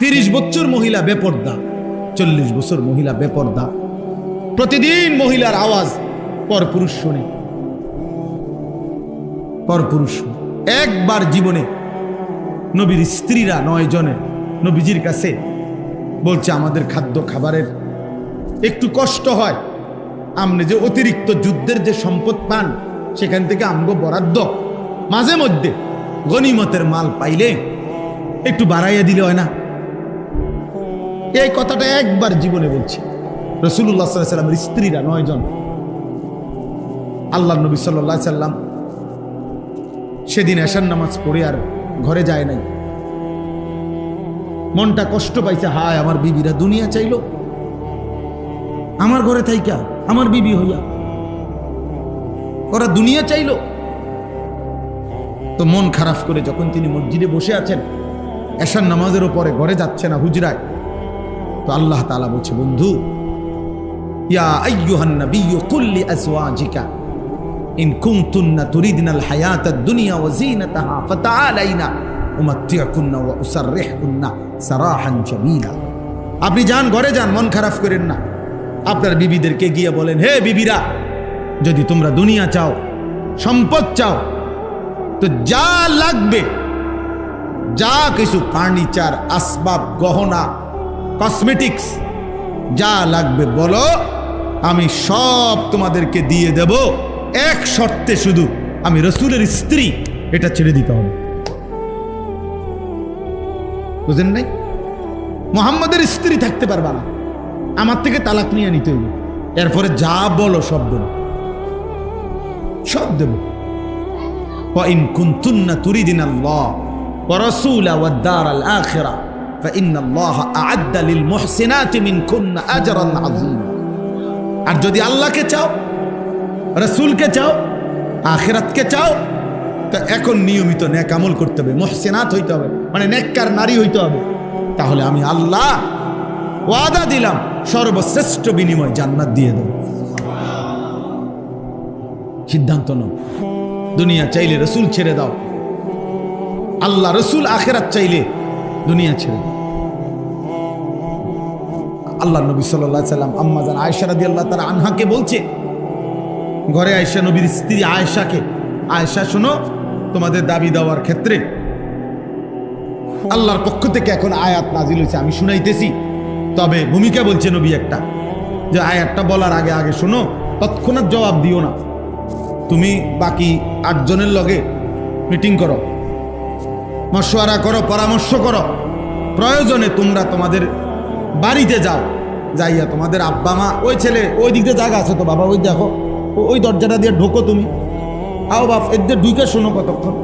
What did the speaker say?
30 বছর মহিলা বেপর্দা, 40 বছর মহিলা বেপর্দা, প্রতিদিন মহিলার আওয়াজ পরপুরুষ শুনে, পরপুরুষ। একবার জীবনে নবীর স্ত্রীরা 9 জনে নবীজির কাছে বলছে, আমাদের খাদ্য খাবারের একটু কষ্ট হয়, আপনি যে অতিরিক্ত যুদ্ধের যে সম্পদ পান সেখান থেকে আমগো বরাদ্দ মাঝে মধ্যে গনিমতের মাল পাইলে একটু বাড়াইয়া দিলে হয় না? এই কথাটা একবার জীবনে বলছে রাসূলুল্লাহ সাল্লাল্লাহু আলাইহি ওয়াসাল্লামের স্ত্রীরা 9 জন। আল্লাহর নবী সাল্লাল্লাহু আলাইহি ওয়াসাল্লাম সেদিন এশার নামাজ পড়ে আর ঘরে যায় নাই। মনটা কষ্ট পাইছে, হায় আমার বিবিরা দুনিয়া চাইলো, আমার ঘরে থাইকা আমার বিবি হইয়া ওরা দুনিয়া চাইলো। তো মন খারাপ করে যখন তিনি মসজিদে বসে আছেন, এশার নামাজের উপরে ঘরে যাচ্ছে না হুজরায়, তো আল্লাহ তাআলা বলছে, বন্ধু, ইয়া আইয়ুহান নাবিয়্যু কুল লিআজওয়াজিকা ইন কুনতুন্না তুরিদনাল হায়াতাদ দুনিয়া ওয়া যিনাতাহা ফাতাআলাইনা উমাত্তিউকুন্না ওয়া উসাররিহুন্না সারাহান জামিলা। আপনি যান, ঘরে যান, মন খারাপ করেন না। আপনার বিবিদেরকে গিয়ে বলেন, হে বিবিরা, যদি তোমরা দুনিয়া চাও, সম্পদ চাও, তো যা লাগবে, যা কিছু ফার্নিচার, আসবাব, গহনা, কসমেটিক্স যা লাগবে বলো, আমি সব তোমাদেরকে দিয়ে দেব, এক শর্তে, শুধু আমি রাসূলের স্ত্রী, এটা ছেড়ে দিতে হবে। বুঝেন নাই? মুহাম্মাদের স্ত্রী থাকতে পারবা না, আমার থেকে তালাক নিয়ে নিতে হইবে, এরপরে যা বলো সব দেব, সব দেব। وَإِن كُنتُنَّ تُرِيدْنَ اللَّهَ وَرَسُولَهُ وَالدَّارَ الْآخِرَةَ فَإِنَّ اللَّهَ أَعَدَّ لِلْمُحْسِنَاتِ مِنكُنَّ أَجْرًا عَظِيمًا। আর যদি আল্লাহকে চাও, রাসূলকে চাও, আখিরাতকে চাও, তো এখন নিয়মিত নেক আমল করতে হবে, মুহসিনাত হইতে হবে, মানে নেককার নারী হইতে হবে। তাহলে আমি আল্লাহ ওয়াদা দিলাম, সর্বশ্রেষ্ঠ বিনিময় জান্নাত দিয়ে দেব। সিদ্ধান্ত নাও, দুনিয়া চাইলে রাসূল ছেড়ে দাও, আল্লাহ রাসূল আখিরাত চাইলে দুনিয়া ছেড়ে দাও। আল্লাহ নবী সাল্লাল্লাহু আলাইহি সাল্লাম আম্মা জান আয়েশা রাদিয়াল্লাহু তাআলা আনহাকে বলছে, ঘরে আয়েশা নবীর স্ত্রী আয়েশাকে, আয়েশা শোনো, তোমাদের দাবি দেওয়ার ক্ষেত্রে আল্লাহর পক্ষ থেকে এখন আয়াত নাজিল হয়েছে, আমি শুনাইতেছি। তবে ভূমিকা বলছে নবী একটা, যে আয়াতটা বলার আগে আগে শোনো, তৎক্ষণাৎ জবাব দিও না। তুমি বাকি 8 জনের লগে মিটিং করো, মশওয়ারা করো, পরামর্শ করো, প্রয়োজনে তোমরা তোমাদের বাড়িতে যাও, যাইয়া তোমাদের আব্বা মা, ওই ছেলে ওই দিক দিয়ে জায়গা আছে তো বাবা, ওই দেখো, ওই দরজাটা দিয়ে ঢোকো, তুমি আও বাপ, এদের ঢুকে শোনো কতক্ষণ।